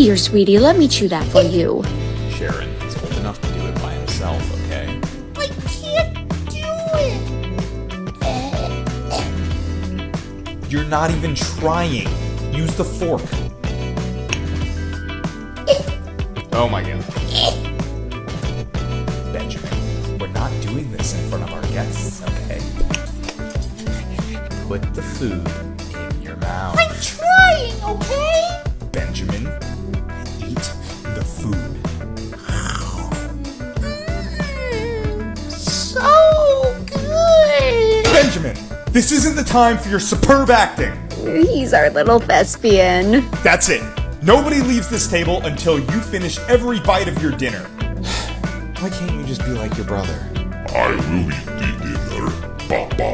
Here, sweetie, let me chew that for you. Sharon, he's old enough to do it by himself, okay? I can't do it. You're not even trying. Use the fork. Oh my god. Benjamin, we're not doing this in front of our guests, okay? Put the food in your mouth. I'm trying, okay? Benjamin, eat the food. So good. Benjamin, this isn't the time for your superb acting. He's our little thespian. That's it. Nobody leaves this table until you finish every bite of your dinner. Why can't you just be like your brother? I will eat the dinner, Papa.